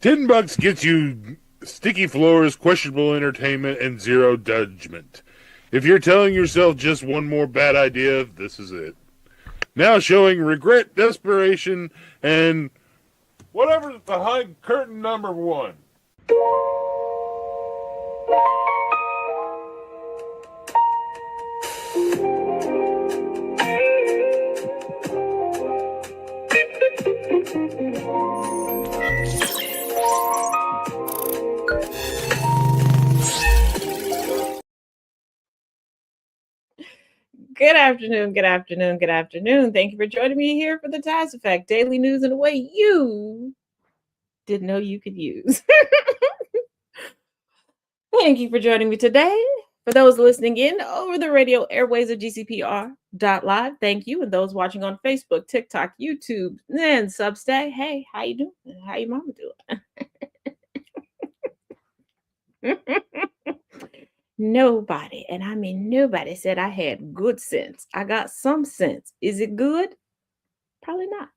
$10 gets you sticky floors, questionable entertainment, and zero judgment. If you're telling yourself just one more bad idea, this is it. Now showing regret, desperation, and whatever's behind curtain number one. Good afternoon, good afternoon, good afternoon. Thank you for joining me here for the Taz Effect, daily news in a way you didn't know you could use. Thank you for joining me today. For those listening in over the radio airways of GCPR.live, thank you. And those watching on Facebook, TikTok, YouTube, and Substack, hey, how you doing? How your mama doing? Nobody, and I mean nobody, said I had good sense. I got some sense. Is it good? Probably not.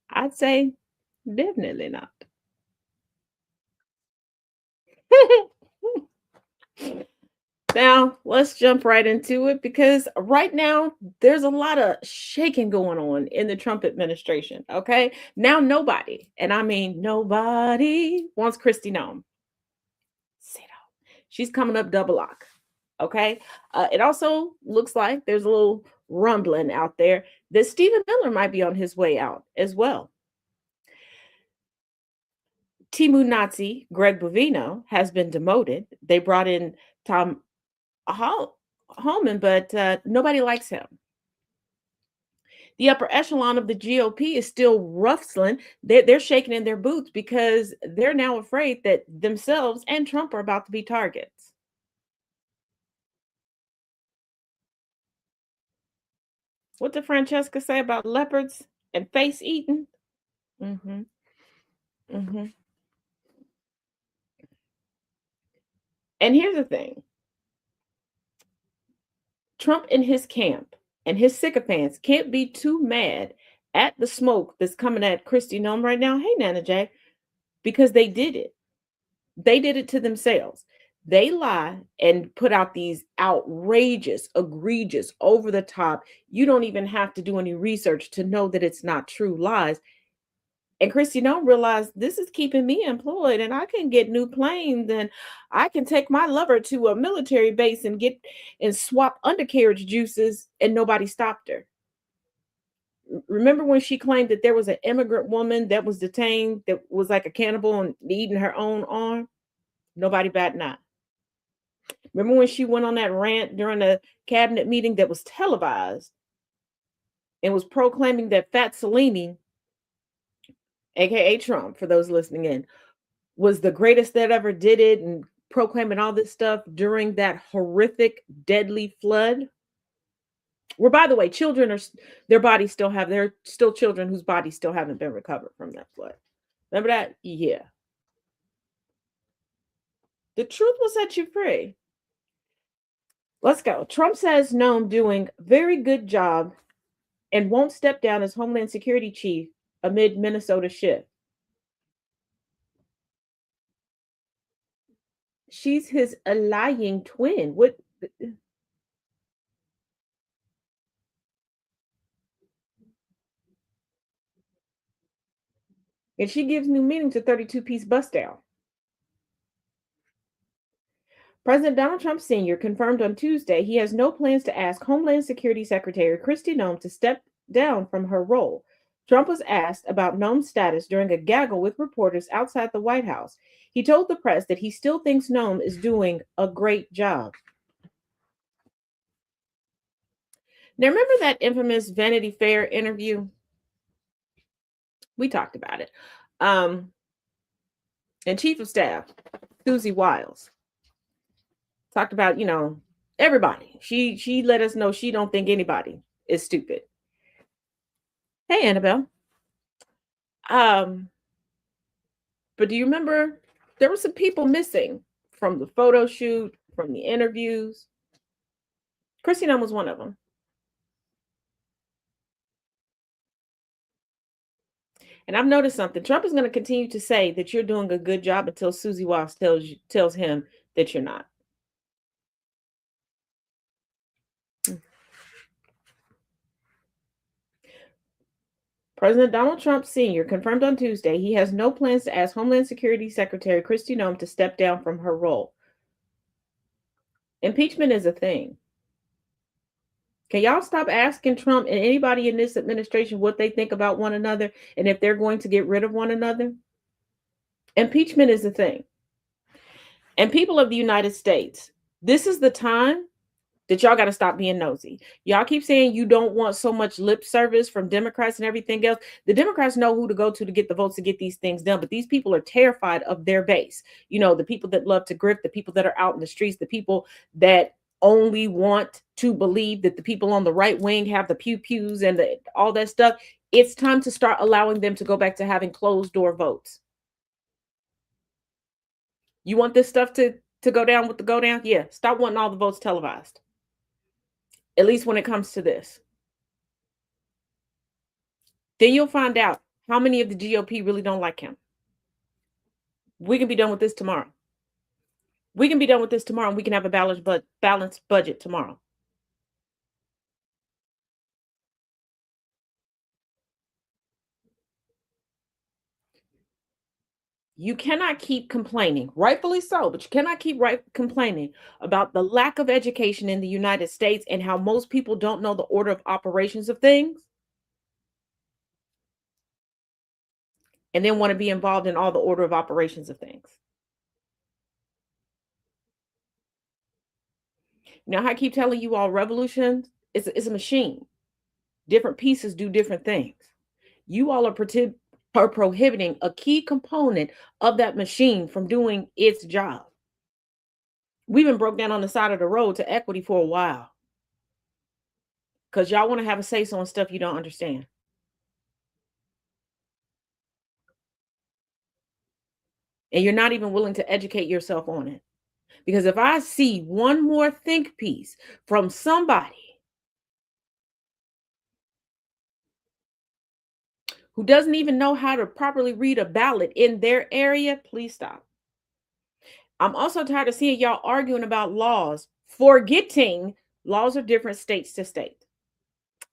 I'd say definitely not. Now, let's jump right into it because right now there's a lot of shaking going on in the Trump administration. Okay. Now, nobody, and I mean nobody, wants Kristi Noem. Sit down. She's coming up double lock. Okay. It also looks like there's a little rumbling out there that Stephen Miller might be on his way out as well. Timu Nazi Greg Bovino has been demoted. They brought in Tom Holman, but nobody likes him. The upper echelon of the GOP is still rustling. They're shaking in their boots because they're now afraid that themselves and Trump are about to be targets. What did Francesca say about leopards and face eating? Mm-hmm. Mm-hmm. And here's the thing. Trump and his camp and his sycophants can't be too mad at the smoke that's coming at Kristi Noem right now. Hey, Nana J, because they did it. They did it to themselves. They lie and put out these outrageous, egregious, over the top. You don't even have to do any research to know that it's not true lies. And Kristi Noem realized this is keeping me employed, and I can get new planes, and I can take my lover to a military base and get and swap undercarriage juices, and nobody stopped her. Remember when she claimed that there was an immigrant woman that was detained that was like a cannibal and eating her own arm? Nobody bat an eye. Remember when she went on that rant during a cabinet meeting that was televised and was proclaiming that Fat Salini, aka Trump, for those listening in, was the greatest that ever did it and proclaiming all this stuff during that horrific, deadly flood? Where, by the way, children are they're still children whose bodies still haven't been recovered from that flood. Remember that? Yeah. The truth will set you free. Let's go. Trump says Noam doing very good job and won't step down as Homeland Security chief amid Minnesota shift. She's his lying twin. What? And she gives new meaning to 32-piece bust down. President Donald Trump Sr. confirmed on Tuesday he has no plans to ask Homeland Security Secretary Kristi Noem to step down from her role. Trump was asked about Noem's status during a gaggle with reporters outside the White House. He told the press that he still thinks Noem is doing a great job. Now, remember that infamous Vanity Fair interview? We talked about it. And Chief of Staff, Susie Wiles, talked about, everybody. She let us know she don't think anybody is stupid. Hey, Annabelle. But do you remember there were some people missing from the photo shoot, from the interviews? Kristi Noem was one of them. And I've noticed something. Trump is going to continue to say that you're doing a good job until Susie Wiles tells him that you're not. President Donald Trump Sr. confirmed on Tuesday he has no plans to ask Homeland Security Secretary Kristi Noem to step down from her role. Impeachment is a thing. Can y'all stop asking Trump and anybody in this administration what they think about one another and if they're going to get rid of one another? Impeachment is a thing. And people of the United States, this is the time that y'all got to stop being nosy. Y'all keep saying you don't want so much lip service from Democrats and everything else. The Democrats know who to go to get the votes to get these things done, but these people are terrified of their base. You know, the people that love to grift, the people that are out in the streets, the people that only want to believe that the people on the right wing have the pew-pews and all that stuff. It's time to start allowing them to go back to having closed door votes. You want this stuff to go down with the go down? Yeah, stop wanting all the votes televised. At least when it comes to this. Then you'll find out how many of the GOP really don't like him. We can be done with this tomorrow. We can be done with this tomorrow and we can have a balanced budget tomorrow. You cannot keep complaining, rightfully so, but you cannot keep complaining about the lack of education in the United States and how most people don't know the order of operations of things and then want to be involved in all the order of operations of things. Now, I keep telling you all, revolution is a machine. Different pieces do different things. You all are prohibiting a key component of that machine from doing its job. We've been broke down on the side of the road to equity for a while because y'all want to have a say-so on stuff you don't understand. And you're not even willing to educate yourself on it. Because if I see one more think piece from somebody who doesn't even know how to properly read a ballot in their area, please stop. I'm also tired of seeing y'all arguing about laws, forgetting laws are different states to state.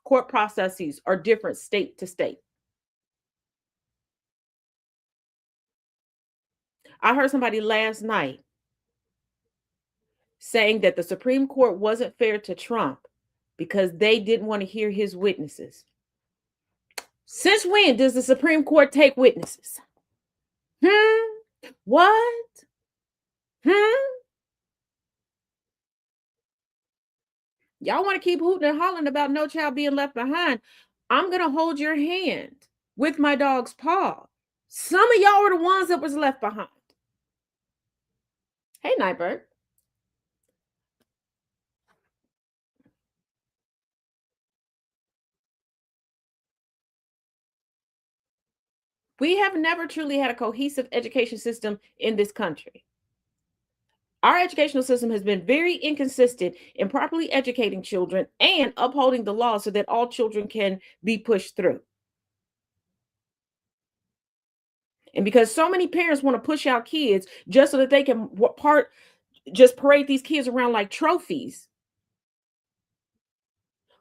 Court processes are different state to state. I heard somebody last night saying that the Supreme Court wasn't fair to Trump because they didn't want to hear his witnesses. Since when does the Supreme Court take witnesses? What? Y'all want to keep hooting and hollering about no child being left behind. I'm going to hold your hand with my dog's paw. Some of y'all are the ones that was left behind. Hey, Nightbird. We have never truly had a cohesive education system in this country. Our educational system has been very inconsistent in properly educating children and upholding the law so that all children can be pushed through. And because so many parents want to push out kids just so that they can just parade these kids around like trophies,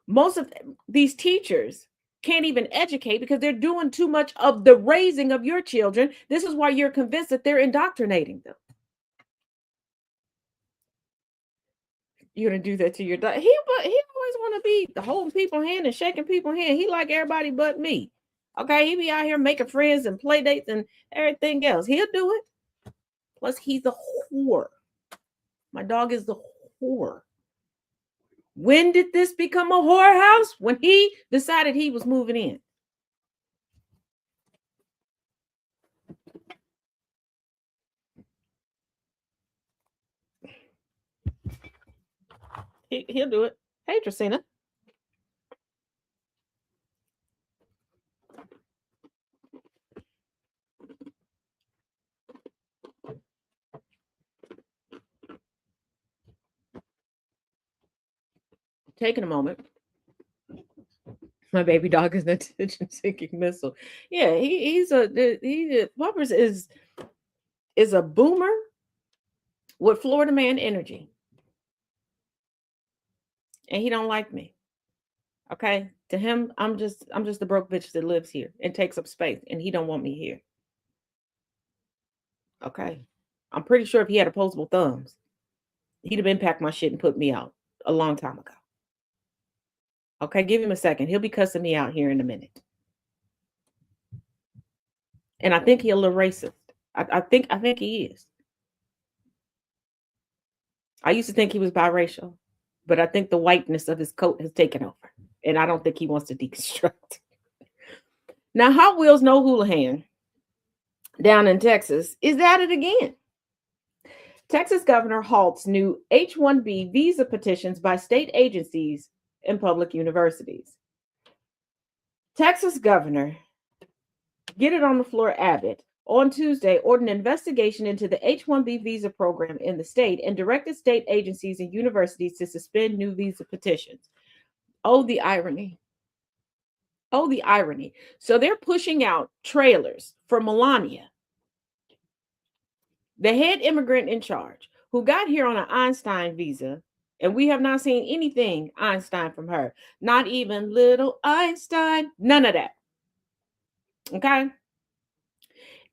most of these teachers can't even educate because they're doing too much of the raising of your children. This is why you're convinced that they're indoctrinating them. You're gonna do that to your dog. He always want to be holding people's hand and shaking people's hand. He like everybody but me. Okay, he be out here making friends and play dates and everything else. He'll do it. Plus, he's a whore. My dog is the whore. When did this become a whorehouse? When he decided he was moving in. He'll do it. Hey, Tracina. Taking a moment. My baby dog is an attention-seeking missile. Yeah, Puppers is a boomer with Florida man energy, and he don't like me. Okay, to him, I'm just the broke bitch that lives here and takes up space, and he don't want me here. Okay, I'm pretty sure if he had opposable thumbs, he'd have been packed my shit and put me out a long time ago. Okay, give him a second. He'll be cussing me out here in a minute. And I think he's a little racist. I think he is. I used to think he was biracial, but I think the whiteness of his coat has taken over. And I don't think he wants to deconstruct. Now, Hot Wheels No Houlihan down in Texas is at it again. Texas governor halts new H-1B visa petitions by state agencies and public universities. Texas governor, get it on the floor, Abbott, on Tuesday ordered an investigation into the H-1B visa program in the state and directed state agencies and universities to suspend new visa petitions. Oh, the irony. Oh, the irony. So they're pushing out trailers for Melania, the head immigrant in charge, who got here on an Einstein visa, and we have not seen anything Einstein from her. Not even little Einstein. None of that. Okay?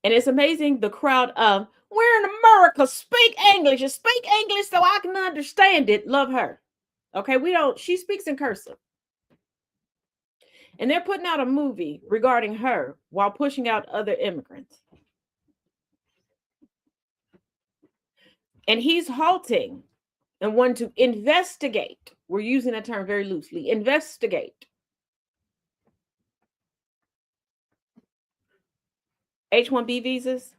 And it's amazing the crowd of, we're in America, speak English so I can understand it. Love her. Okay, she speaks in cursive. And they're putting out a movie regarding her while pushing out other immigrants. And he's halting and wanting to investigate. We're using that term very loosely. Investigate. H-1B visas.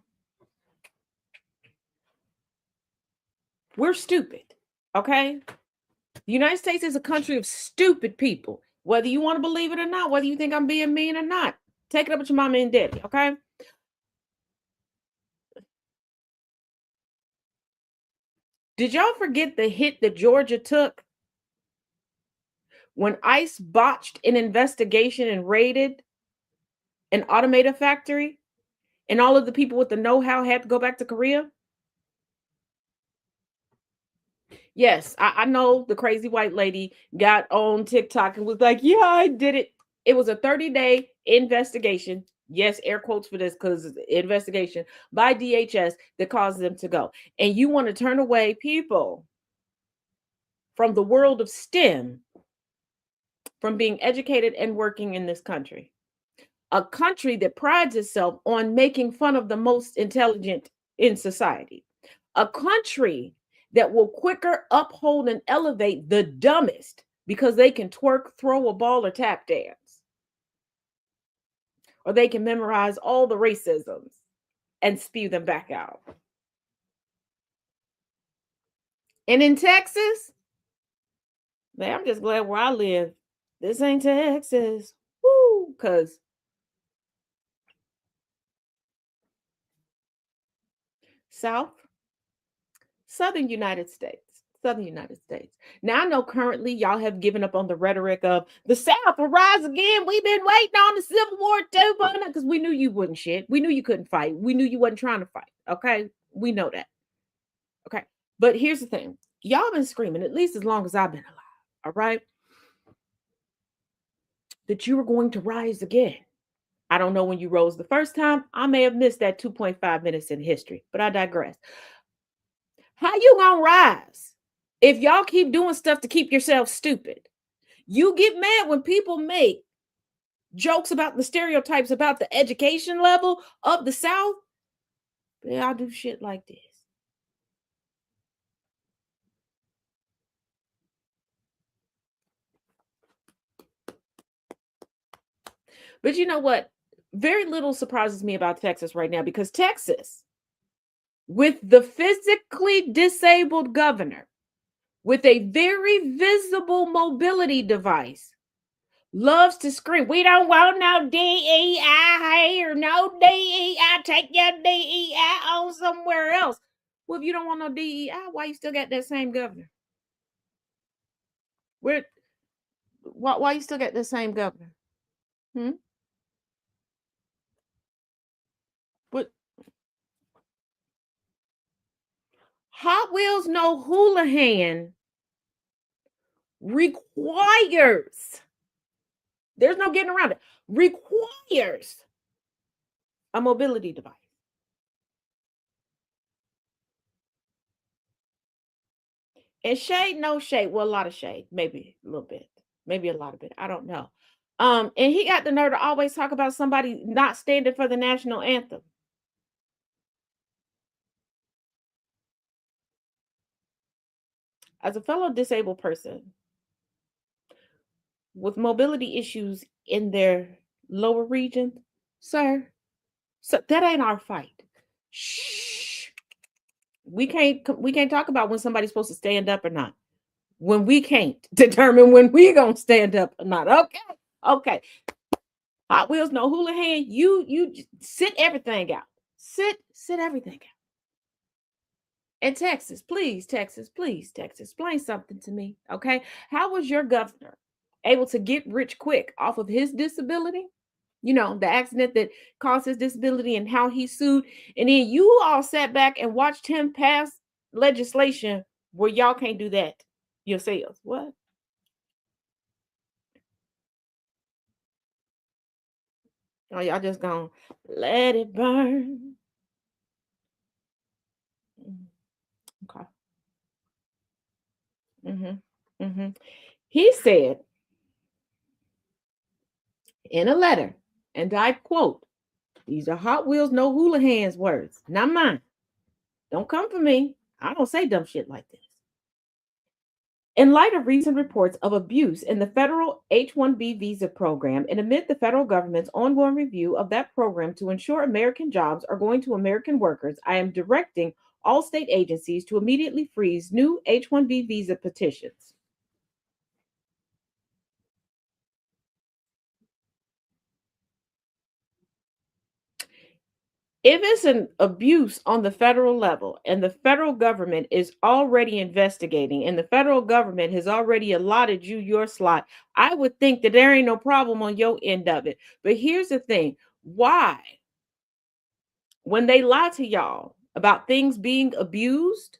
We're stupid, okay? The United States is a country of stupid people. Whether you want to believe it or not, whether you think I'm being mean or not, take it up with your mama and daddy, okay? Did y'all forget the hit that Georgia took when ICE botched an investigation and raided an automated factory and all of the people with the know-how had to go back to Korea? Yes, I know the crazy white lady got on TikTok and was like, yeah, I did it. It was a 30-day investigation. Yes, air quotes for this because investigation by DHS that caused them to go. And you want to turn away people from the world of STEM from being educated and working in this country. A country that prides itself on making fun of the most intelligent in society. A country that will quicker uphold and elevate the dumbest because they can twerk, throw a ball, or tap dance. Or they can memorize all the racisms and spew them back out. And in Texas, man, I'm just glad where I live. This ain't Texas. Woo! Because Southern United States. Now, I know currently y'all have given up on the rhetoric of the South will rise again. We've been waiting on the Civil War too, because we knew you wouldn't shit. We knew you couldn't fight. We knew you wasn't trying to fight. Okay? We know that. Okay? But here's the thing. Y'all been screaming, at least as long as I've been alive, all right? That you were going to rise again. I don't know when you rose the first time. I may have missed that 2.5 minutes in history, but I digress. How you gonna rise if y'all keep doing stuff to keep yourself stupid? You get mad when people make jokes about the stereotypes about the education level of the South. But y'all do shit like this. But you know what? Very little surprises me about Texas right now, because Texas, with the physically disabled governor, with a very visible mobility device, loves to scream, we don't want no DEI here, no DEI, take your DEI on somewhere else. Well, if you don't want no DEI, why you still got that same governor? Why you still got the same governor? Hmm? But Hot Wheels No Houlihan requires, there's no getting around it, requires a mobility device. And shade, no shade. Well, a lot of shade, maybe a little bit, maybe a lot of it. I don't know. And he got the nerve to always talk about somebody not standing for the national anthem. As a fellow disabled person with mobility issues in their lower region, sir, so that ain't our fight. Shh. We can't talk about when somebody's supposed to stand up or not. When we can't determine when we gonna stand up or not. Okay. Okay. Hot Wheels, no Houlihan. You sit everything out. Sit everything out. And Texas, please, Texas, please, Texas, explain something to me. Okay. How was your governor able to get rich quick off of his disability? You know, the accident that caused his disability and how he sued. And then you all sat back and watched him pass legislation where y'all can't do that yourselves. What? Oh, y'all just gonna let it burn. Okay. He said in a letter, and I quote, these are Hot Wheels, no Houlihan's words, not mine. Don't come for me. I don't say dumb shit like this. In light of recent reports of abuse in the federal H-1B visa program and amid the federal government's ongoing review of that program to ensure American jobs are going to American workers, I am directing all state agencies to immediately freeze new H-1B visa petitions. If it's an abuse on the federal level and the federal government is already investigating and the federal government has already allotted you your slot, I would think that there ain't no problem on your end of it. But here's the thing, why, when they lie to y'all about things being abused,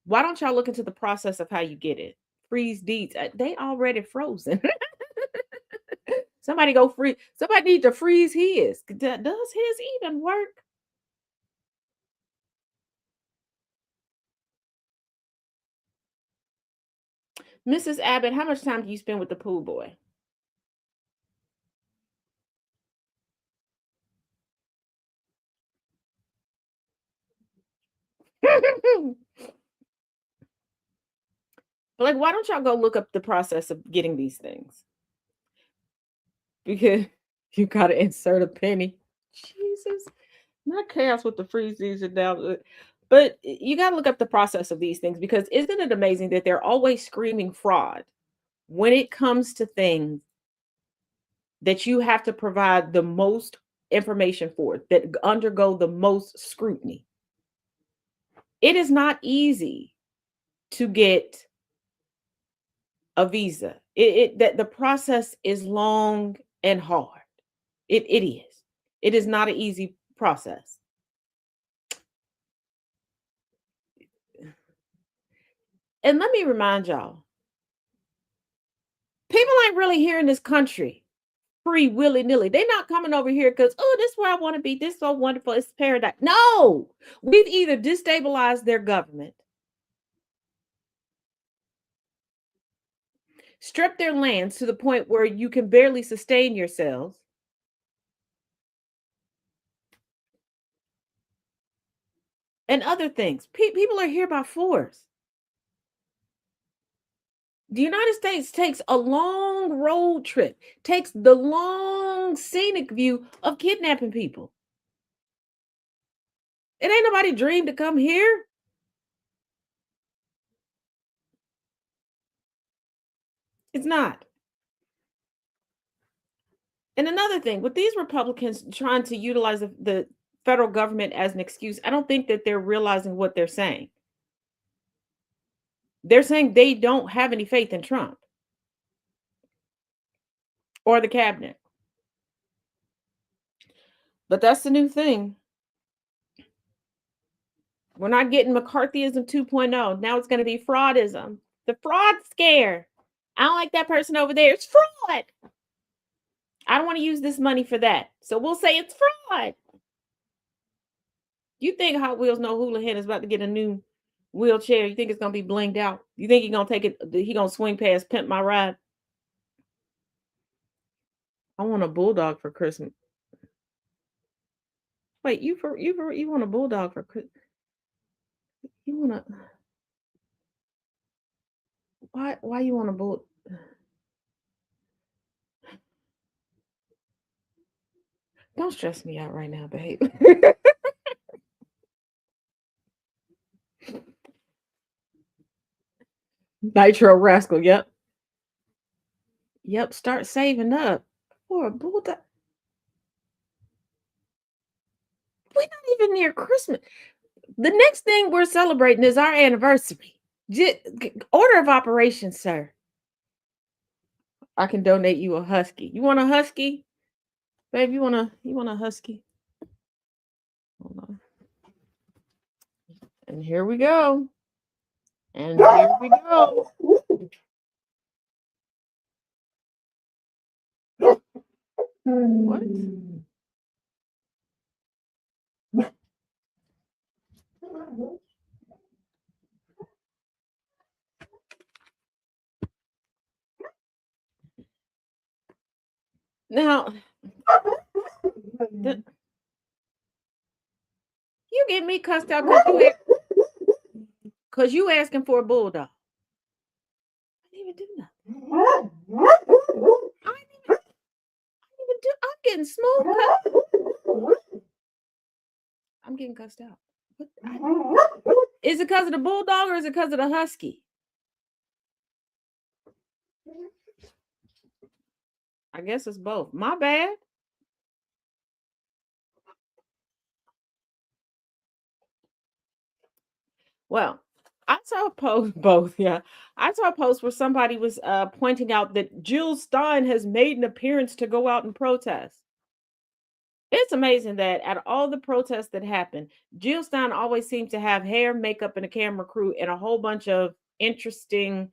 why don't y'all look into the process of how you get it? Freeze deeds. They already frozen. Somebody go free. Somebody need to freeze his. Does his even work? Mrs. Abbott, how much time do you spend with the pool boy? Like, why don't y'all go look up the process of getting these things? Because you gotta insert a penny. Jesus, not chaos with the freeze these and down. But you gotta look up the process of these things because isn't it amazing that they're always screaming fraud when it comes to things that you have to provide the most information for, that undergo the most scrutiny? It is not easy to get a visa. It that the process is long and hard. It is. It is not an easy process. And let me remind y'all, people ain't really here in this country free willy-nilly. They're not coming over here because, oh, this is where I want to be. This is so wonderful. It's paradise. No, we've either destabilized their government, stripped their lands to the point where you can barely sustain yourselves, and other things. People are here by force. The United States takes a long road trip, takes the long scenic view of kidnapping people. It ain't nobody dream to come here. It's not. And another thing, with these Republicans trying to utilize the federal government as an excuse, I don't think that they're realizing what they're saying. They're saying they don't have any faith in Trump or the cabinet. But that's the new thing. We're not getting McCarthyism 2.0. Now it's going to be fraudism. The fraud scare. I don't like that person over there. It's fraud. I don't want to use this money for that. So we'll say it's fraud. You think Hot Wheels No Houlihan is about to get a new wheelchair? You think it's going to be blinged out? You think he's going to take it? He going to swing past Pimp My Ride? I want a bulldog for Christmas. Wait, you want a bulldog for Christmas? You want a why you want a bull? Don't stress me out right now, babe. Nitro Rascal, yep. Yep, start saving up for a bulldog. We're not even near Christmas. The next thing we're celebrating is our anniversary. Order of operations, sir. I can donate you a husky. You want a husky? Babe, you want a husky? Hold on. And here we go. And here we go. What? Now, you get me cussed out because you asking for a bulldog. I didn't even do nothing. I didn't even do. I'm getting smooth cut. I'm getting cussed out. Is it because of the bulldog or is it because of the husky? I guess it's both. My bad. Well, I saw a post both, yeah. I saw a post where somebody was pointing out that Jill Stein has made an appearance to go out and protest. It's amazing that at all the protests that happen, Jill Stein always seems to have hair, makeup, and a camera crew and a whole bunch of interesting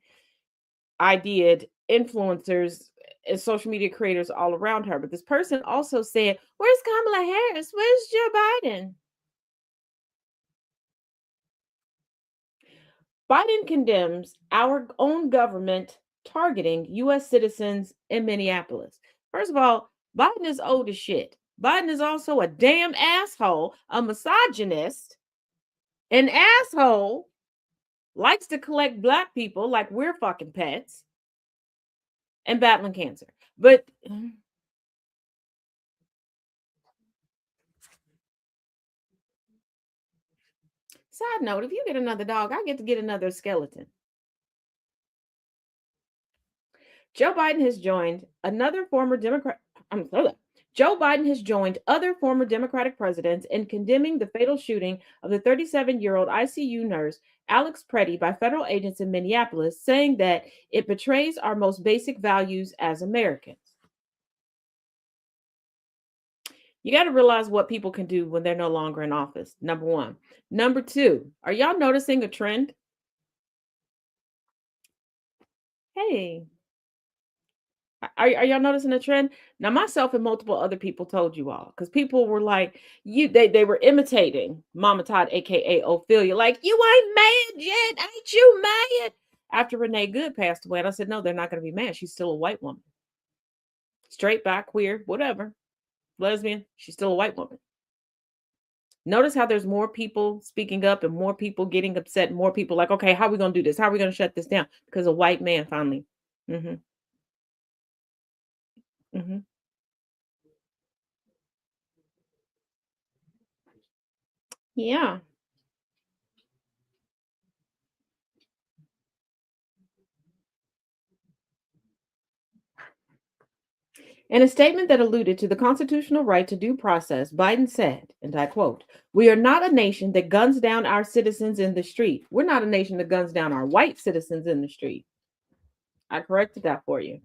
ideaed influencers and social media creators all around her. But this person also said, "Where's Kamala Harris? Where's Joe Biden?" Biden condemns our own government targeting U.S. citizens in Minneapolis. First of all, Biden is old as shit. Biden is also a damn asshole, a misogynist, an asshole, likes to collect black people like we're fucking pets, and battling cancer. But side note, if you get another dog, I get to get another skeleton. Joe Biden has joined another former Democrat. Joe Biden has joined other former Democratic presidents in condemning the fatal shooting of the 37-year-old ICU nurse Alex Preddy by federal agents in Minneapolis, saying that it betrays our most basic values as Americans. You got to realize what people can do when they're no longer in office. Number one. Number two, are y'all noticing a trend? Hey, are y'all noticing a trend? Now, myself and multiple other people told you all because people were like, they were imitating Mama Todd, aka Ophelia, like, you ain't mad yet, ain't you mad? After Renee Good passed away, and I said, no, they're not going to be mad. She's still a white woman, straight, bi, queer, whatever, lesbian. She's still a white woman. Notice how there's more people speaking up and more people getting upset. More people like, okay, how are we going to do this? How are we going to shut this down? Because a white man finally. Mm-hmm. Mm-hmm. Yeah. In a statement that alluded to the constitutional right to due process, Biden said, and I quote, "We are not a nation that guns down our citizens in the street. We're not a nation that guns down our white citizens in the street." I corrected that for you.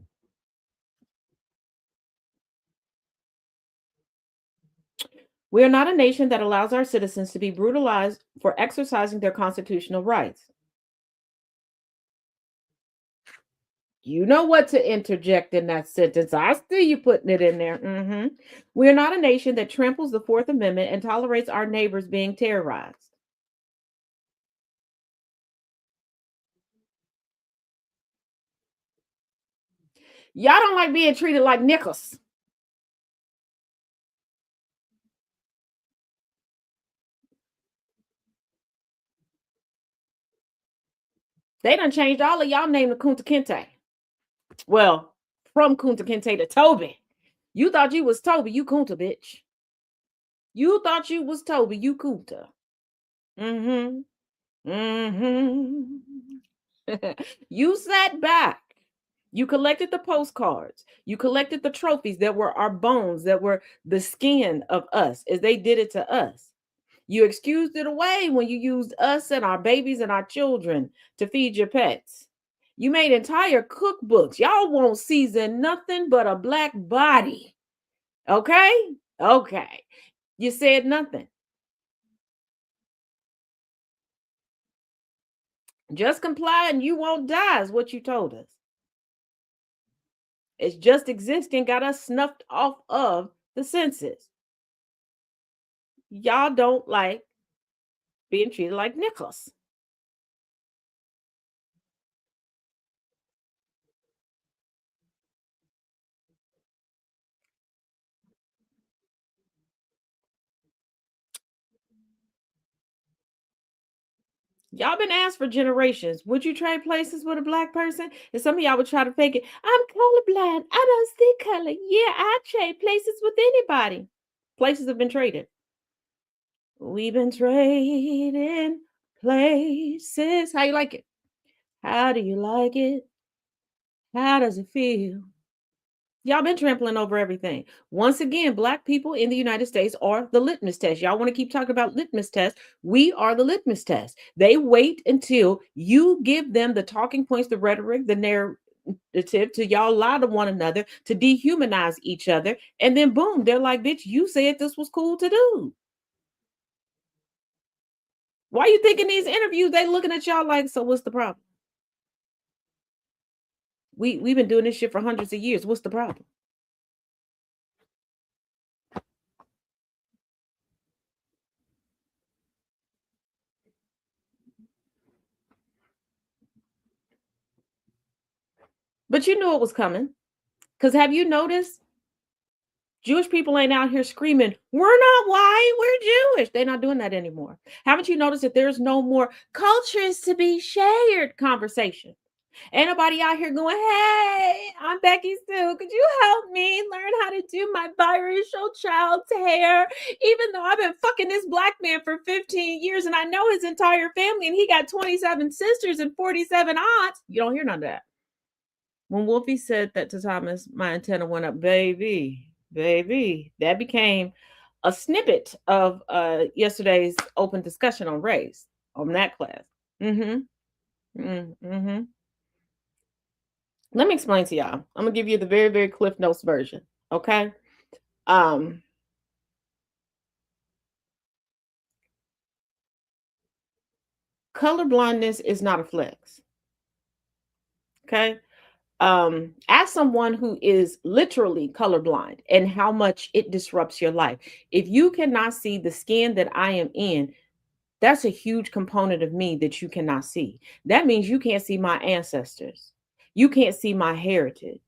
We are not a nation that allows our citizens to be brutalized for exercising their constitutional rights. You know what to interject in that sentence. I see you putting it in there. We are not a nation that tramples the Fourth Amendment and tolerates our neighbors being terrorized. Y'all don't like being treated like nickels. They done changed all of y'all name to Kunta Kinte. Well, from Kunta Kinte to Toby. You thought you was Toby, you Kunta, bitch. You thought you was Toby, you Kunta. Mm-hmm. Mm-hmm. You sat back. You collected the postcards. You collected the trophies that were our bones, that were the skin of us, as they did it to us. You excused it away when you used us and our babies and our children to feed your pets. You made entire cookbooks. Y'all won't season nothing but a black body. Okay? Okay. You said nothing. Just comply and you won't die, is what you told us. It's just existing got us snuffed off of the census. Y'all don't like being treated like nickels. Y'all been asked for generations. Would you trade places with a black person? And some of y'all would try to fake it. I'm colorblind. I don't see color. Yeah, I trade places with anybody. Places have been traded. We've been trading places. How you like it? How do you like it? How does it feel? Y'all been trampling over everything. Once again, black people in the United States are the litmus test. Y'all want to keep talking about litmus test. We are the litmus test. They wait until you give them the talking points, the rhetoric, the narrative to y'all lie to one another, to dehumanize each other. And then boom, they're like, bitch, you said this was cool to do. Why you think in these interviews they looking at y'all like, so what's the problem? We've been doing this shit for hundreds of years. What's the problem? But you knew it was coming. Because have you noticed Jewish people ain't out here screaming, we're not white, we're Jewish. They're not doing that anymore. Haven't you noticed that there's no more cultures to be shared conversation? Ain't nobody out here going, hey, I'm Becky Sue. Could you help me learn how to do my biracial child's hair? Even though I've been fucking this black man for 15 years and I know his entire family and he got 27 sisters and 47 aunts. You don't hear none of that. When Wolfie said that to Thomas, my antenna went up, baby, baby. That became a snippet of yesterday's open discussion on race on that class. Mm-hmm. Let me explain to y'all. I'm gonna give you the very, very Cliff Notes version. Okay. Um, color blindness is not a flex. Okay. As someone who is literally colorblind and how much it disrupts your life, if you cannot see the skin that I am in, that's a huge component of me that you cannot see. That means you can't see my ancestors. You can't see my heritage.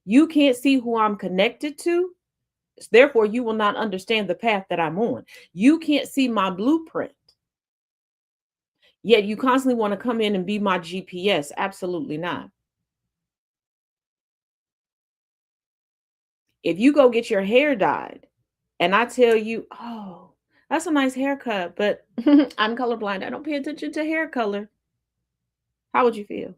You can't see who I'm connected to. Therefore, you will not understand the path that I'm on. You can't see my blueprint. Yet you constantly want to come in and be my GPS. Absolutely not. If you go get your hair dyed and I tell you, oh, that's a nice haircut, but I'm colorblind. I don't pay attention to hair color. How would you feel?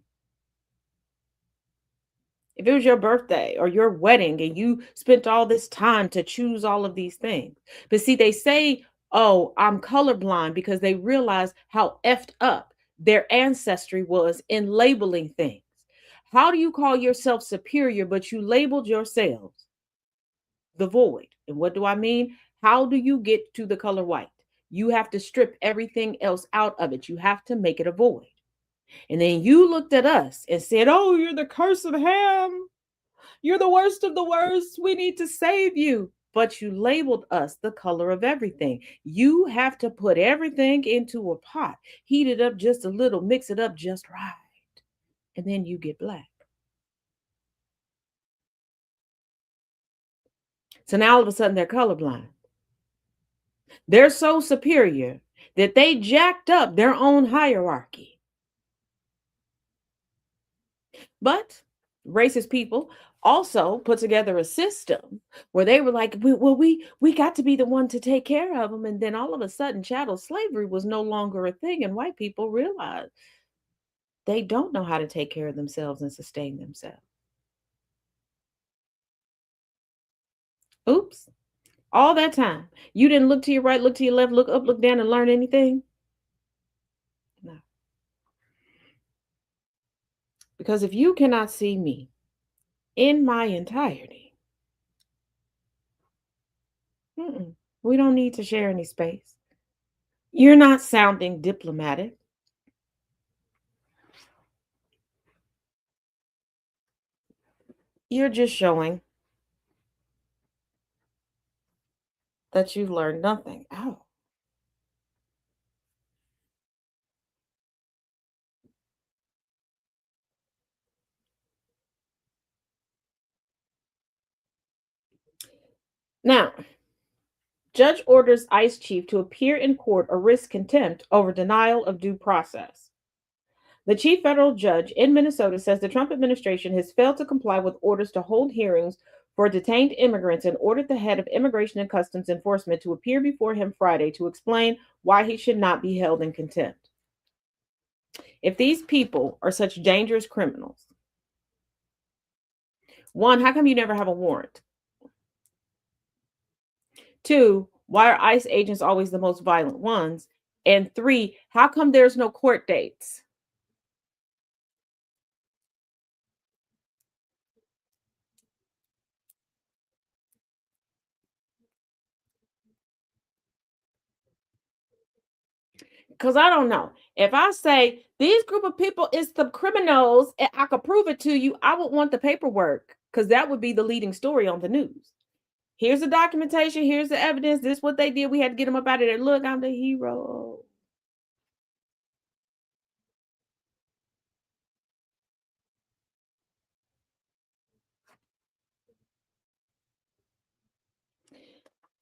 If it was your birthday or your wedding and you spent all this time to choose all of these things. But see, they say, oh, I'm colorblind because they realize how effed up their ancestry was in labeling things. How do you call yourself superior, but you labeled yourselves the void? And what do I mean? How do you get to the color white? You have to strip everything else out of it. You have to make it a void. And then you looked at us and said, "Oh, you're the curse of Ham. You're the worst of the worst. We need to save you." But you labeled us the color of everything. You have to put everything into a pot, heat it up just a little, mix it up just right, and then you get black. So now all of a sudden they're colorblind. They're so superior that they jacked up their own hierarchy. But racist people also put together a system where they were like, we got to be the one to take care of them. And then all of a sudden, chattel slavery was no longer a thing. And white people realized they don't know how to take care of themselves and sustain themselves. Oops. All that time. You didn't look to your right, look to your left, look up, look down, and learn anything? No. Because if you cannot see me in my entirety, we don't need to share any space. You're not sounding diplomatic. You're just showing that you learned nothing. Oh. Now, judge orders ICE chief to appear in court or risk contempt over denial of due process. The chief federal judge in Minnesota says the Trump administration has failed to comply with orders to hold hearings for detained immigrants and ordered the head of Immigration and Customs Enforcement to appear before him Friday to explain why he should not be held in contempt. If these people are such dangerous criminals, one, how come you never have a warrant? Two, why are ICE agents always the most violent ones? And three, how come there's no court dates? Because I don't know. If I say these group of people is the criminals and I could prove it to you, I would want the paperwork because that would be the leading story on the news. Here's the documentation. Here's the evidence. This is what they did. We had to get them up out of there. Look, I'm the hero.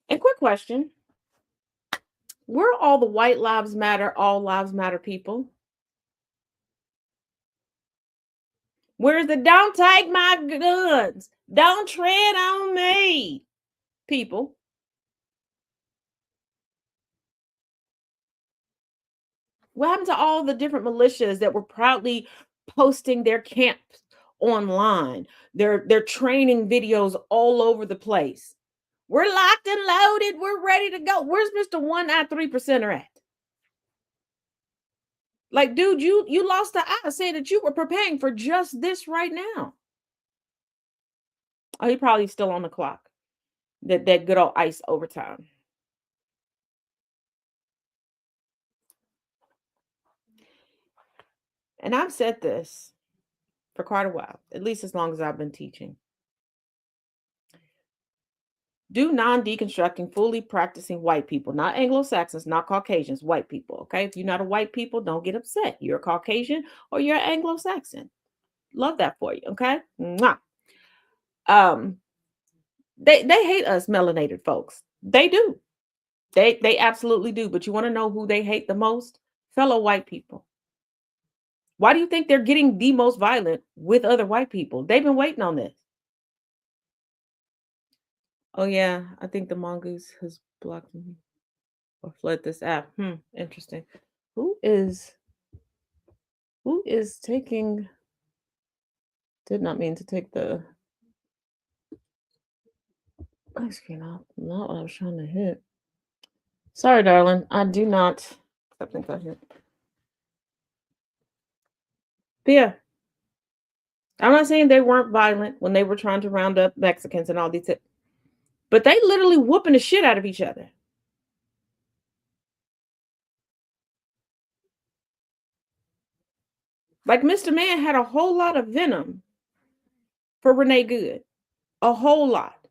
And quick question. Where are all the white lives matter, all lives matter people? Where's the don't take my guns? Don't tread on me, people? What happened to all the different militias that were proudly posting their camps online? Their training videos all over the place. We're locked and loaded. We're ready to go. Where's Mr. 1-eye 3%er at? Like, dude, you lost the eye saying that you were preparing for just this right now. Oh, he probably still on the clock. That good old ICE overtime. And I've said this for quite a while, at least as long as I've been teaching. Do non-deconstructing, fully practicing white people, not Anglo-Saxons, not Caucasians, white people. Okay. If you're not a white people, don't get upset. You're a Caucasian or you're Anglo-Saxon. Love that for you. Okay. Mwah. Um, they hate us melanated folks. They do. They absolutely do. But you want to know who they hate the most? Fellow white people. Why do you think they're getting the most violent with other white people? They've been waiting on this. Oh yeah, I think the mongoose has blocked me or fled this app. Interesting. Who is taking did not mean to take the ice cream off. Not what I was trying to hit. Sorry, darling. I do not something out here. But yeah. I'm not saying they weren't violent when they were trying to round up Mexicans and all these. But they literally whooping the shit out of each other. Like Mr. Man had a whole lot of venom for Renee Good. A whole lot.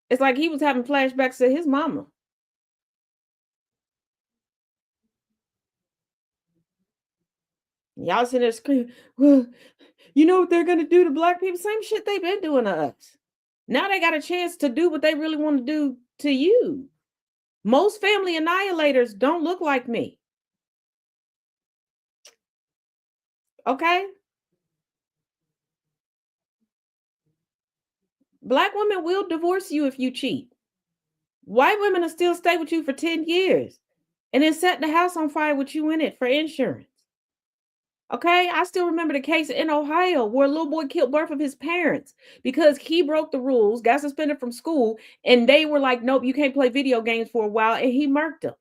It's like he was having flashbacks to his mama. Y'all sitting there screaming, well, you know what they're going to do to black people? Same shit they've been doing to us. Now they got a chance to do what they really want to do to you. Most family annihilators don't look like me. Okay? Black women will divorce you if you cheat. White women will still stay with you for 10 years and then set the house on fire with you in it for insurance. Okay, I still remember the case in Ohio where a little boy killed both of his parents because he broke the rules, got suspended from school, and they were like, nope, you can't play video games for a while, and he murked them.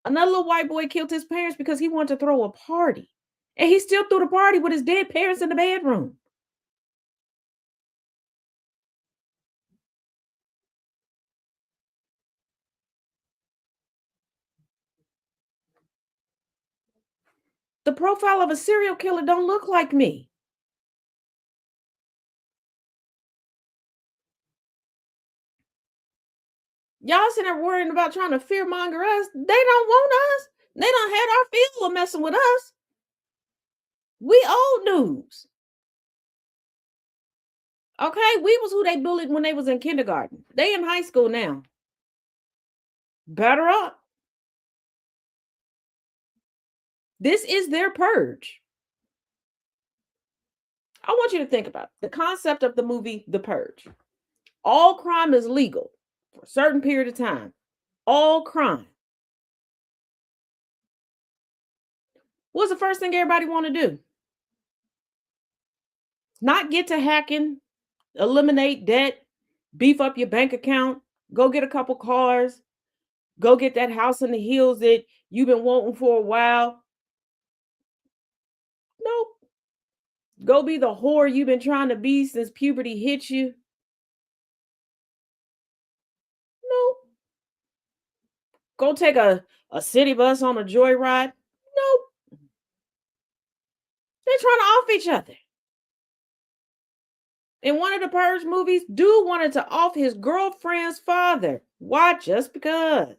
Another little white boy killed his parents because he wanted to throw a party, and he still threw the party with his dead parents in the bedroom. The profile of a serial killer don't look like me. Y'all sitting there worrying about trying to fearmonger us. They don't want us. They don't had our feel of messing with us. We old news. Okay, we was who they bullied when they was in kindergarten. They in high school now. Better up. This is their purge. I want you to think about the concept of the movie The Purge. All crime is legal for a certain period of time. All crime. What's the first thing everybody want to do? Not get to hacking, eliminate debt, beef up your bank account, go get a couple cars, go get that house in the hills that you've been wanting for a while. Nope. Go be the whore you've been trying to be since puberty hit you. Nope. Go take a city bus on a joyride. Nope. They're trying to off each other. In one of the Purge movies, dude wanted to off his girlfriend's father. Why? Just because.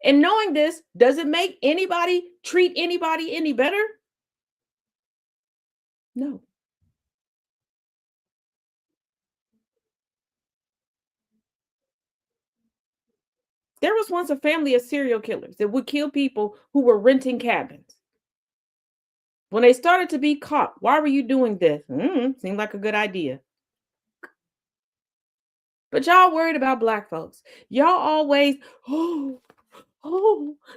And knowing this, does it make anybody treat anybody any better? No. There was once a family of serial killers that would kill people who were renting cabins. When they started to be caught, why were you doing this? Seemed like a good idea. But y'all worried about black folks. Y'all always, oh,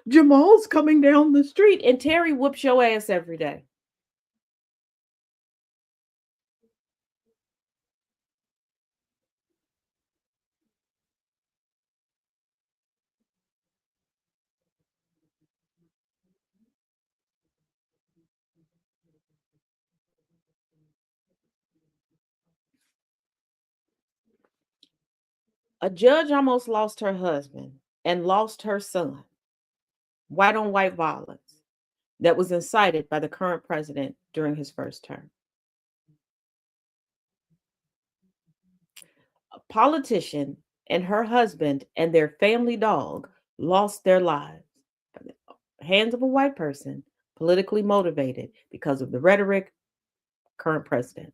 Jamal's coming down the street, and Terry whoops your ass every day. A judge almost lost her husband and lost her son. White on white violence that was incited by the current president during his first term. A politician and her husband and their family dog lost their lives by the hands of a white person, politically motivated because of the rhetoric, current president.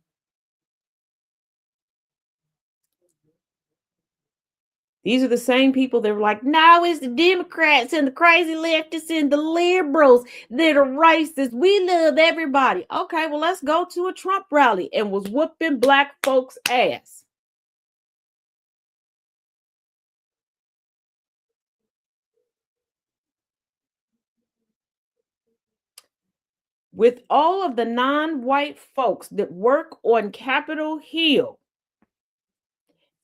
These are the same people that were like, no, it's the Democrats and the crazy leftists and the liberals that are racist. We love everybody. Okay, well, let's go to a Trump rally and was whooping black folks' ass. With all of the non-white folks that work on Capitol Hill,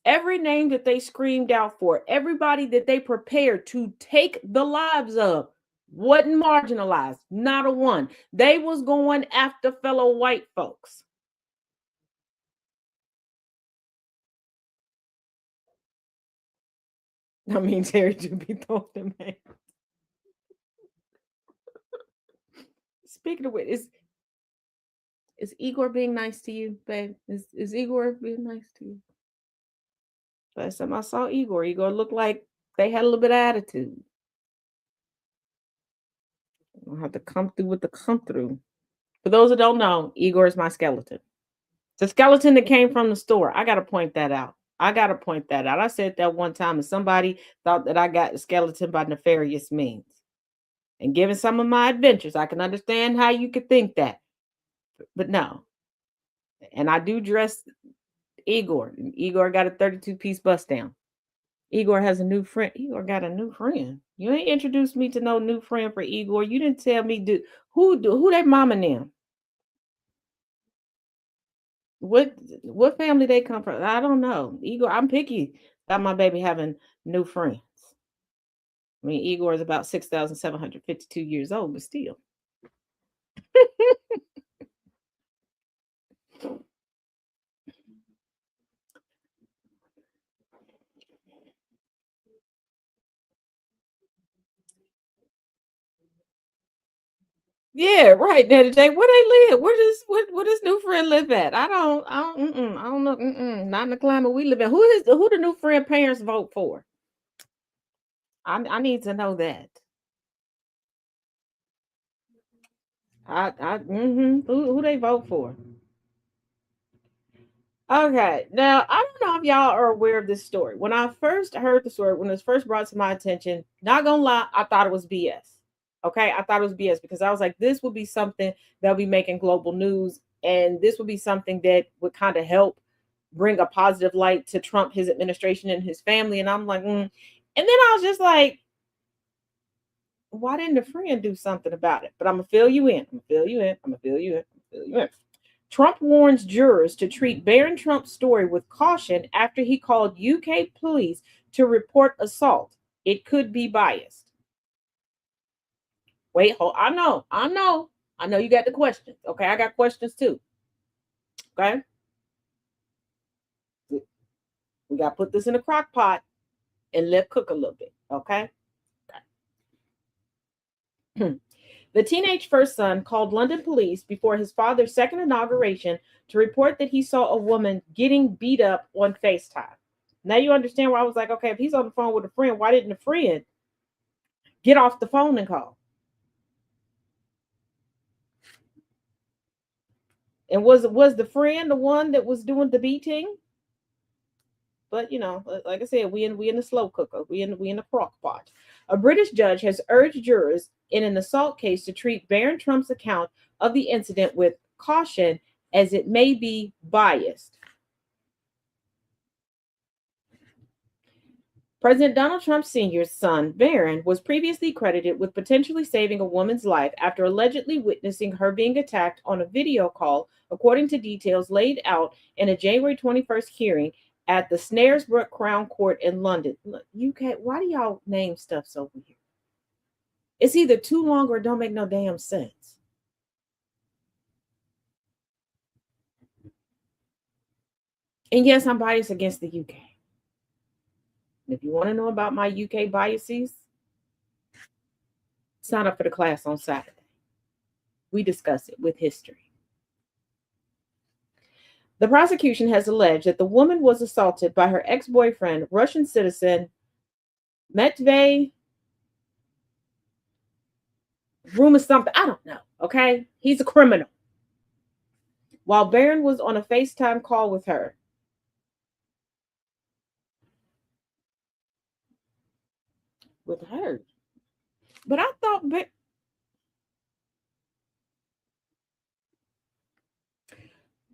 every name that they screamed out for, everybody that they prepared to take the lives of, Wasn't marginalized, not a one. They was going after fellow white folks. I mean, Terry do be throwing them hands. Speaking of which, is Igor being nice to you, babe? Is Igor being nice to you? Last time I saw Igor looked like they had a little bit of attitude. I'll have to come through with the come through. For those that don't know, Igor is my skeleton. The skeleton that came from the store. I gotta point that out. I said that one time, and somebody thought that I got the skeleton by nefarious means. And given some of my adventures, I can understand how you could think that. But no. And I do dress Igor. Igor got a 32-piece bust down. Igor has a new friend. Igor got a new friend. You ain't introduced me to no new friend for Igor. You didn't tell me who their mama name. What family they come from? I don't know. Igor, I'm picky about my baby having new friends. I mean, Igor is about 6,752 years old, but still. Yeah, right. Now today, where they live? Where does new friend live at? I don't know. Not in the climate we live in. Who the new friend parents vote for? I need to know that. Who they vote for? Okay, now I don't know if y'all are aware of this story. When I first heard the story, when it was first brought to my attention, not gonna lie, I thought it was BS. Okay, I thought it was BS because I was like, this would be something that'll be making global news, and this would be something that would kind of help bring a positive light to Trump, his administration, and his family. And I'm like, And then I was just like, why didn't the friend do something about it? But I'm gonna fill you in. I'm gonna fill you in. I'm gonna fill you in. I'm gonna fill you in. Trump warns jurors to treat Barron Trump's story with caution after he called UK police to report assault. It could be biased. Wait, hold. I know you got the questions. Okay, I got questions too. Okay, we got to put this in a crock pot and let cook a little bit. Okay. The teenage first son called London police before his father's second inauguration to report that he saw a woman getting beat up on FaceTime. Now you understand why I was like, okay, if he's on the phone with a friend, why didn't the friend get off the phone and call? And was the friend the one that was doing the beating? But like I said, we in the slow cooker. We in the crock pot. A British judge has urged jurors in an assault case to treat Barron Trump's account of the incident with caution as it may be biased. President Donald Trump Sr.'s son, Barron, was previously credited with potentially saving a woman's life after allegedly witnessing her being attacked on a video call, according to details laid out in a January 21st hearing at the Snaresbrook Crown Court in London. Look, UK, why do y'all name stuff so weird? It's either too long or it don't make no damn sense. And yes, I'm biased against the UK. If you want to know about my UK biases, sign up for the class on Saturday. We discuss it with history. The prosecution has alleged that the woman was assaulted by her ex-boyfriend, Russian citizen Matvey Rumor something. I don't know. Okay. He's a criminal. While Barron was on a FaceTime call with her. With her. But I thought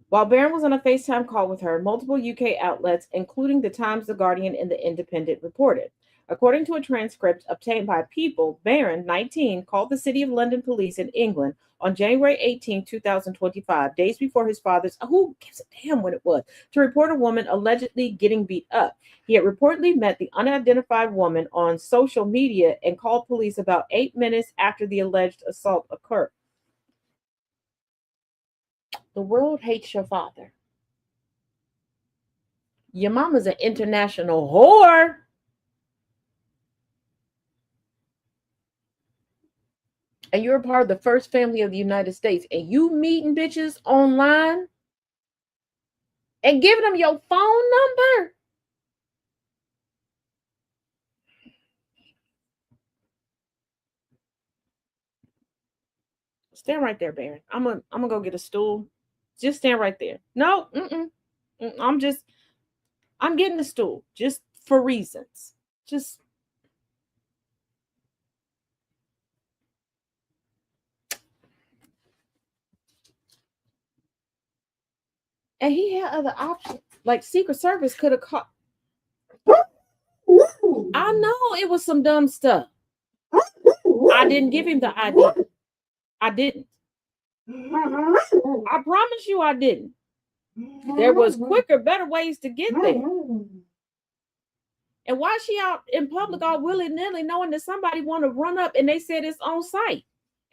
while Barron was on a FaceTime call with her, multiple UK outlets, including the Times, The Guardian, and The Independent, reported. According to a transcript obtained by People, Barron, 19, called the City of London police in England on January 18, 2025, days before his father's, who gives a damn when it was, to report a woman allegedly getting beat up. He had reportedly met the unidentified woman on social media and called police about 8 minutes after the alleged assault occurred. The world hates your father. Your mama's an international whore. And you're a part of the first family of the United States, and you meeting bitches online and giving them your phone number. Stand right there, Baron. I'm gonna go get a stool. Just stand right there. No, I'm getting the stool just for reasons. Just and he had other options. Like Secret Service could have caught. I know it was some dumb stuff. I didn't give him the ID. I didn't. I promise you I didn't. There was quicker, better ways to get there. And why is she out in public all willy-nilly knowing that somebody want to run up and they said it's on site?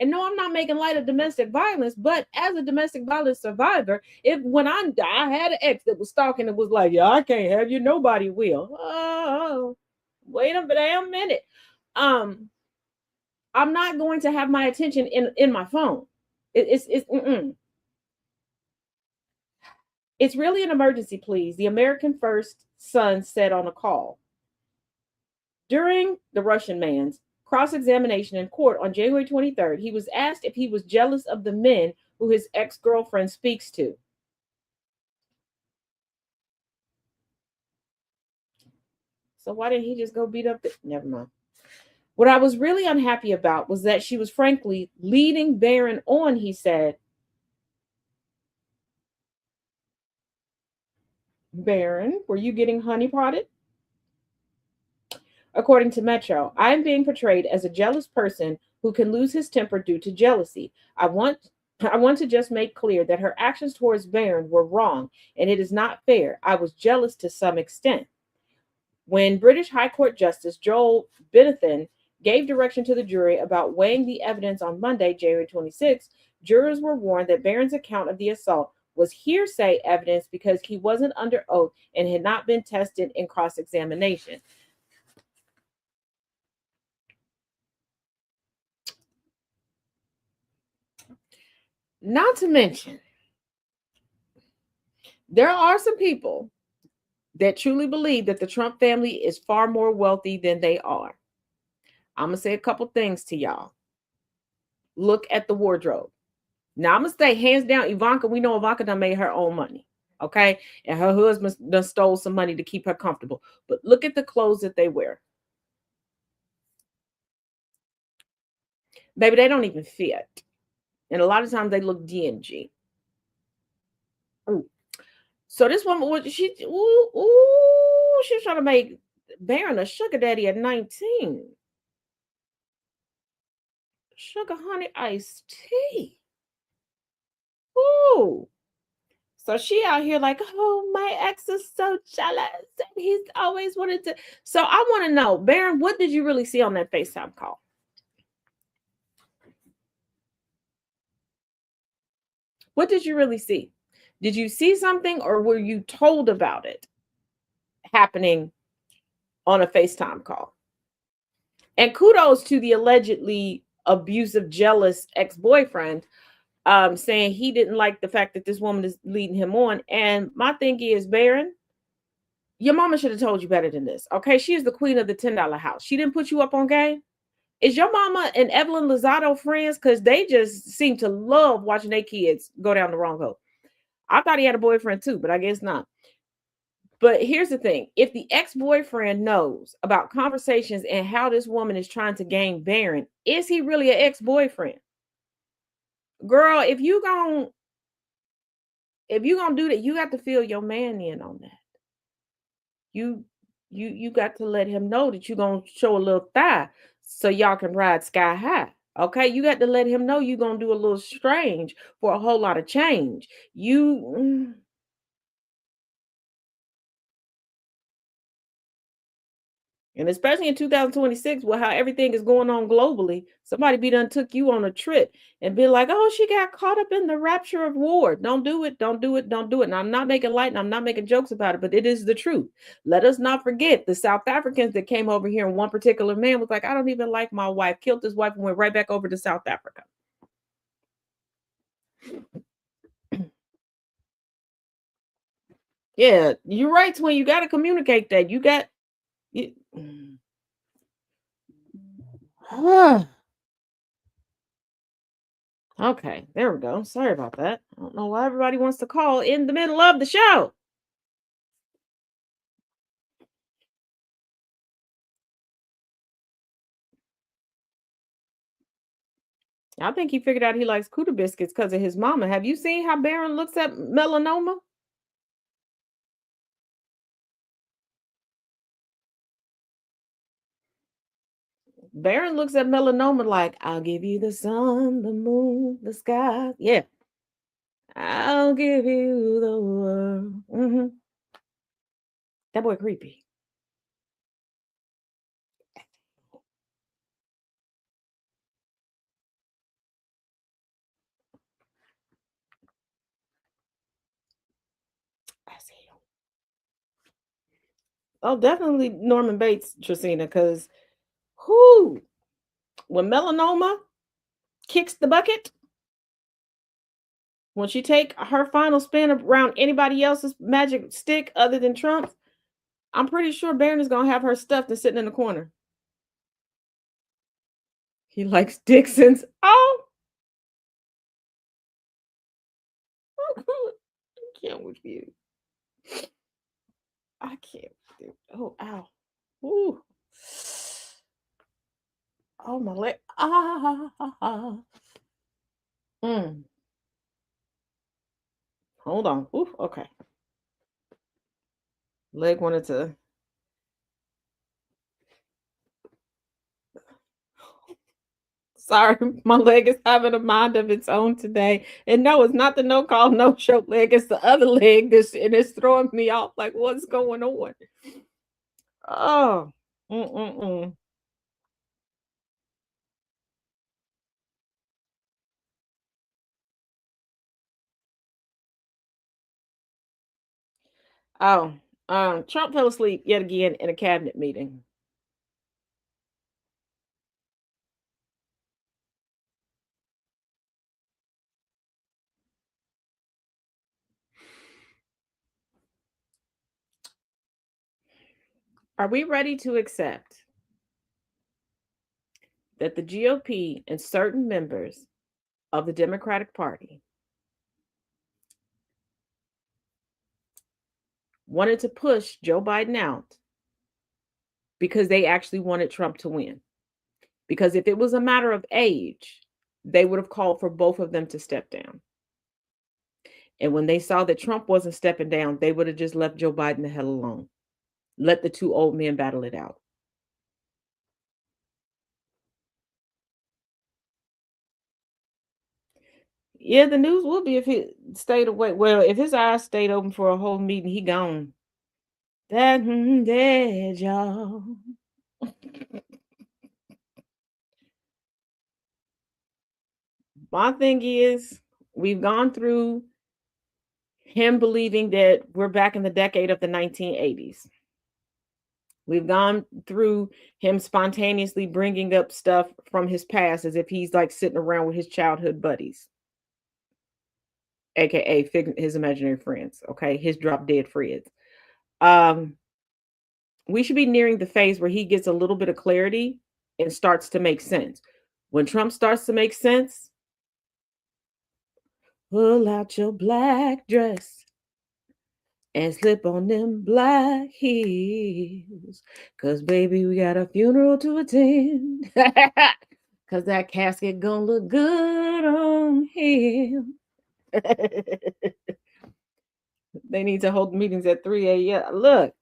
And no, I'm not making light of domestic violence, but as a domestic violence survivor, when I had an ex that was stalking and was like, yeah, I can't have you, nobody will. Oh, wait a damn minute. I'm not going to have my attention in my phone. It's really an emergency, please. The American First son said on a call. During the Russian man's cross-examination in court on January 23rd, he was asked if he was jealous of the men who his ex-girlfriend speaks to. So why didn't he just go beat up never mind. What I was really unhappy about was that she was frankly leading Barron on, he said. Barron, were you getting honeypotted? According to Metro, I am being portrayed as a jealous person who can lose his temper due to jealousy. I want to just make clear that her actions towards Barron were wrong, and it is not fair. I was jealous to some extent. When British High Court Justice Joel Benathan gave direction to the jury about weighing the evidence on Monday, January 26, jurors were warned that Barron's account of the assault was hearsay evidence because he wasn't under oath and had not been tested in cross-examination. Not to mention, there are some people that truly believe that the Trump family is far more wealthy than they are. I'm going to say a couple things to y'all. Look at the wardrobe. Now, I'm going to say hands down, Ivanka, we know Ivanka done made her own money. Okay. And her husband done stole some money to keep her comfortable. But look at the clothes that they wear. Baby, they don't even fit. And a lot of times they look dingy. Ooh. So this woman, she was trying to make Barron a sugar daddy at 19. Sugar honey iced tea. Ooh. So she out here like, oh, my ex is so jealous. And he's always wanted to. So I want to know, Barron, what did you really see on that FaceTime call? What did you really see? Did you see something or were you told about it happening on a FaceTime call? And kudos to the allegedly abusive, jealous ex-boyfriend saying he didn't like the fact that this woman is leading him on. And my thing is, Barron, your mama should have told you better than this. Okay, she is the queen of the $10 house. She didn't put you up on game. Is your mama and Evelyn Lozado friends? Because they just seem to love watching their kids go down the wrong hole. I thought he had a boyfriend too, but I guess not. But here's the thing. If the ex-boyfriend knows about conversations and how this woman is trying to gain Barron, is he really an ex-boyfriend? Girl, if you gonna do that, you have to fill your man in on that. you got to let him know that you're gonna show a little thigh so y'all can ride sky high. Okay, you got to let him know you're gonna do a little strange for a whole lot of change. And especially in 2026, with how everything is going on globally, somebody be done took you on a trip and be like, oh, she got caught up in the rapture of war. Don't do it, don't do it, don't do it. And I'm not making light and I'm not making jokes about it, but it is the truth. Let us not forget the South Africans that came over here, and one particular man was like, I don't even like my wife, killed his wife and went right back over to South Africa. Yeah, you're right, Twin. You got to communicate that. You got you, okay, there we go. Sorry about that. I don't know why everybody wants to call in the middle of the show. I think he figured out he likes Cuda biscuits because of his mama. Have you seen how Baron looks at melanoma? Baron looks at melanoma like, I'll give you the sun, the moon, the sky. Yeah. I'll give you the world. That boy creepy. I see him. Oh, definitely Norman Bates, Tracina, because who when melanoma kicks the bucket, when she take her final spin around anybody else's magic stick other than Trump's, I'm pretty sure Baron is gonna have her stuffed and sitting in the corner. He likes Dixon's. Oh, I can't with you. I can't. Oh, ow. Ooh. Oh, my leg. Ah. Mm. Hold on. Ooh, okay. Leg wanted to. Sorry, my leg is having a mind of its own today. And no, it's not the no call, no show leg. It's the other leg that's and it's throwing me off. Like, what's going on? Oh. Mm-mm-mm. Oh. Trump fell asleep yet again in a cabinet meeting. Are we ready to accept that the GOP and certain members of the Democratic Party wanted to push Joe Biden out because they actually wanted Trump to win? Because if it was a matter of age, they would have called for both of them to step down. And when they saw that Trump wasn't stepping down, they would have just left Joe Biden the hell alone. Let the two old men battle it out. Yeah, the news would be if he stayed away. Well, if his eyes stayed open for a whole meeting, he gone. That dead, y'all. My thing is, we've gone through him believing that we're back in the decade of the 1980s. We've gone through him spontaneously bringing up stuff from his past as if he's like sitting around with his childhood buddies, aka his imaginary friends, okay, his drop dead friends. Um, we should be nearing the phase where he gets a little bit of clarity and starts to make sense. When Trump starts to make sense, pull out your black dress and slip on them black heels. Cause baby, we got a funeral to attend. Cause that casket gonna look good on him. They need to hold meetings at 3 a.m. Look,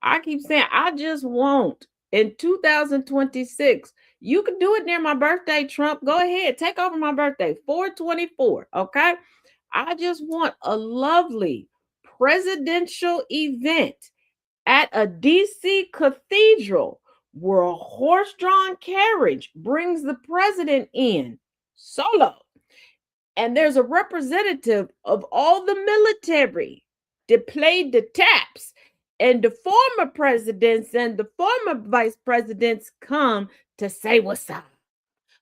I keep saying, I just want in 2026. You can do it near my birthday, Trump. Go ahead, take over my birthday, 4/24. Okay. I just want a lovely presidential event at a DC cathedral where a horse drawn carriage brings the president in solo. And there's a representative of all the military that played the taps. And the former presidents and the former vice presidents come to say what's up.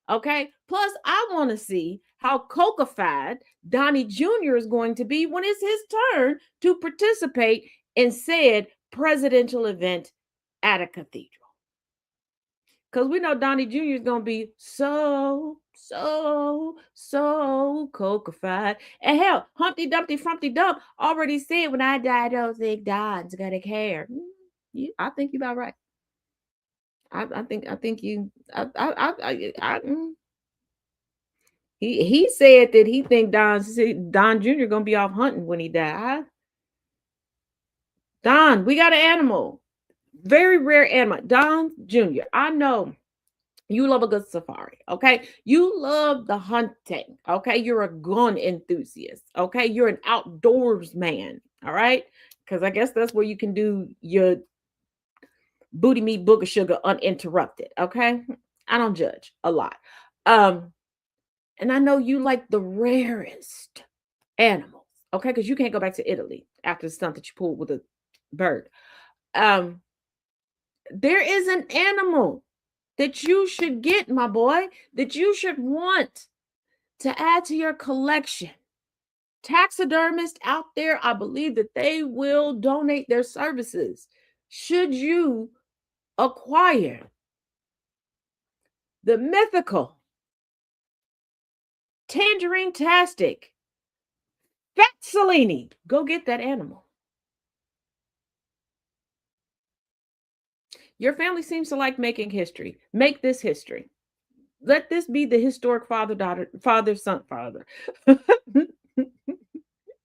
Okay. Plus, I want to see how cocaified Donnie Jr. is going to be when it's his turn to participate in said presidential event at a cathedral. Because we know Donnie Jr. is going to be so cocaified. And hell, Humpty Dumpty Frumpty Dump already said, when I die, I don't think Don's going to care. I think you're about right. I think you, he said that he think Don Jr. gonna be off hunting when he die. Don, we got an animal, very rare animal. Don Jr. I know you love a good safari, okay? You love the hunting, okay? You're a gun enthusiast, okay? You're an outdoors man, all right? Because I guess that's where you can do your booty meat booger sugar uninterrupted, okay? I don't judge a lot. And I know you like the rarest animals, okay? Because you can't go back to Italy after the stunt that you pulled with a bird. There is an animal that you should get, my boy, that you should want to add to your collection. Taxidermists out there, I believe that they will donate their services should you acquire the mythical tangerine-tastic Fatsalini. Go get that animal. Your family seems to like making history. Make this history. Let this be the historic father-son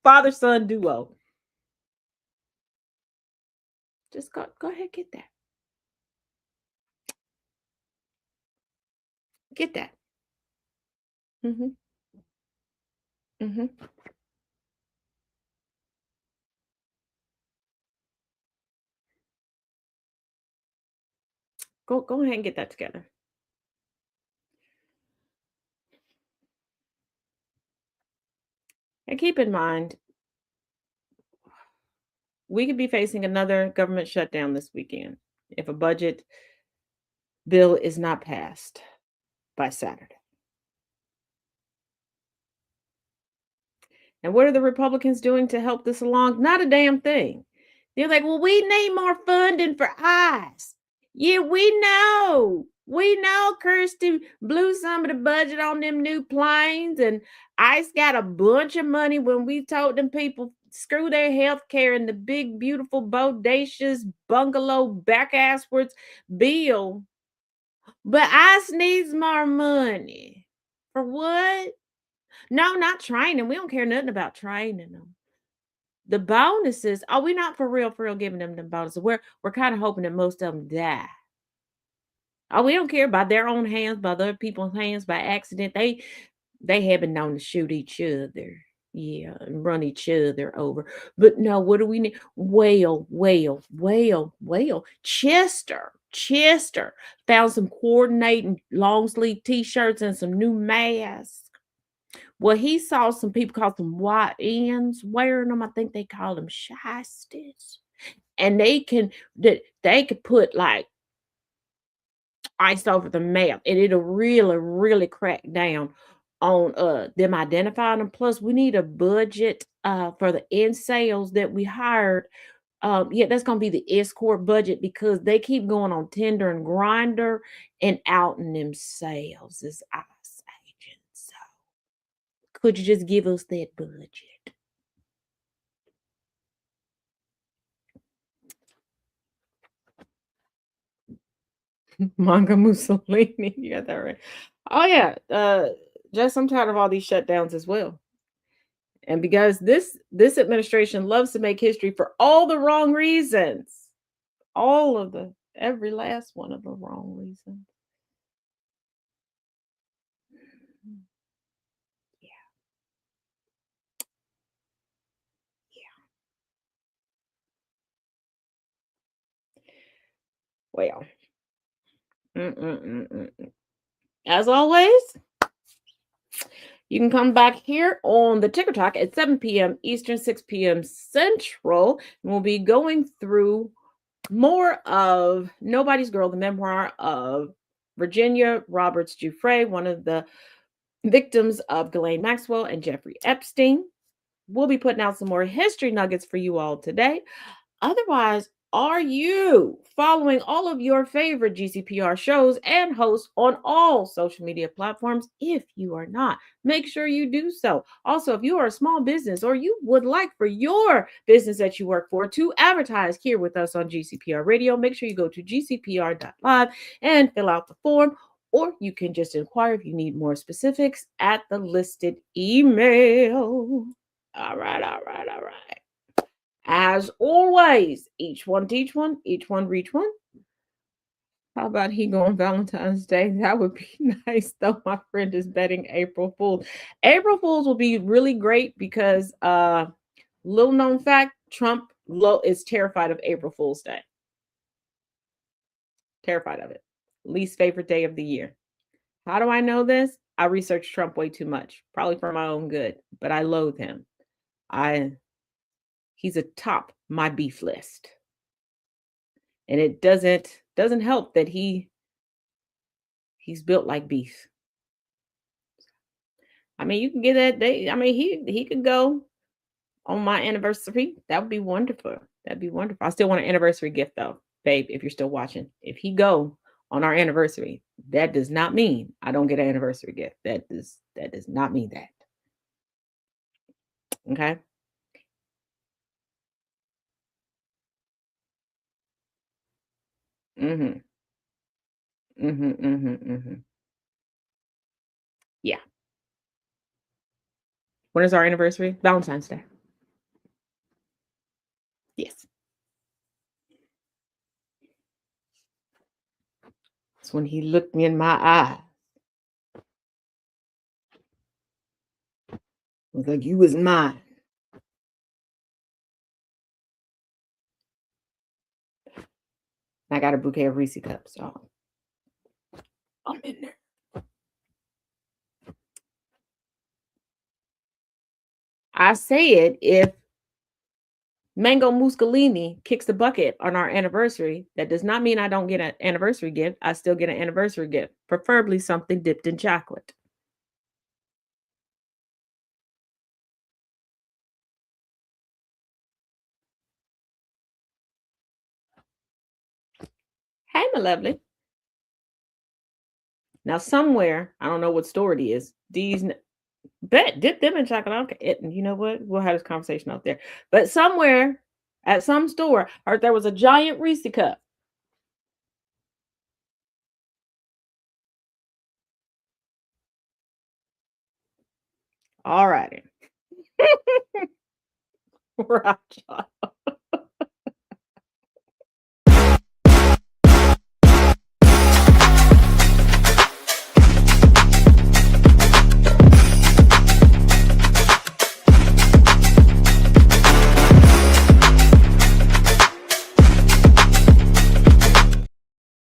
father-son duo. Just go ahead, get that. Get that. Mm-hmm. Mm-hmm. Go ahead and get that together. And keep in mind, we could be facing another government shutdown this weekend if a budget bill is not passed by Saturday. And what are the Republicans doing to help this along? Not a damn thing. They're like, well, we need more funding for ICE. Yeah, we know. We know Kirsty blew some of the budget on them new planes, and ICE got a bunch of money when we told them people screw their health care and the big, beautiful, bodacious bungalow back asswards bill. But ICE needs more money. For what? No, not training. We don't care nothing about training them. The bonuses, oh, we're not for real giving them the bonuses. We're kind of hoping that most of them die. Oh, we don't care by their own hands, by other people's hands, by accident. They have been known to shoot each other. Yeah, and run each other over. But no, what do we need? Whale. Chester found some coordinating long sleeve t-shirts and some new masks. Well, he saw some people call them white ends wearing them. I think they call them shysties. And they could put like ice over the map, and it'll really crack down on them identifying them. Plus, we need a budget for the end sales that we hired. Yeah, that's gonna be the escort budget because they keep going on Tinder and Grinder and outing them sales as ICE agents. So could you just give us that budget? Manga Mussolini. You got that right. Oh yeah. Just I'm tired of all these shutdowns as well. And because this administration loves to make history for all the wrong reasons. every last one of the wrong reasons. Yeah, yeah. Well, as always, you can come back here on the Ticker Talk at 7 p.m. Eastern, 6 p.m. Central. And we'll be going through more of Nobody's Girl, the memoir of Virginia Roberts Giuffre, one of the victims of Ghislaine Maxwell and Jeffrey Epstein. We'll be putting out some more history nuggets for you all today. Otherwise, are you following all of your favorite GCPR shows and hosts on all social media platforms? If you are not, make sure you do so. Also, if you are a small business or you would like for your business that you work for to advertise here with us on GCPR Radio, make sure you go to gcpr.live and fill out the form. Or you can just inquire if you need more specifics at the listed email. All right. As always, each one teach one, each one reach one. How about he go on Valentine's Day? That would be nice, though. My friend is betting April Fools. April Fools will be really great because, little known fact, Trump is terrified of April Fool's Day. Terrified of it. Least favorite day of the year. How do I know this? I researched Trump way too much, probably for my own good, but I loathe him. He's atop my beef list. And it doesn't help that he's built like beef. I mean, you can get that day. I mean, he could go on my anniversary. That would be wonderful. That'd be wonderful. I still want an anniversary gift though, babe, if you're still watching. If he go on our anniversary, that does not mean I don't get an anniversary gift. That does not mean that. Okay? Mhm. Mhm. Yeah. When is our anniversary? Valentine's Day. Yes. It's when he looked me in my eye. It was like, you was mine. I got a bouquet of Reese cups, so I'm in there. I say it if Mango Muscalini kicks the bucket on our anniversary. That does not mean I don't get an anniversary gift. I still get an anniversary gift, preferably something dipped in chocolate. Hey, my lovely. Now, somewhere, I don't know what store it is, dip them in chocolate. Okay, you know what? We'll have this conversation out there. But somewhere at some store, I heard there was a giant Reese cup. All righty. Right,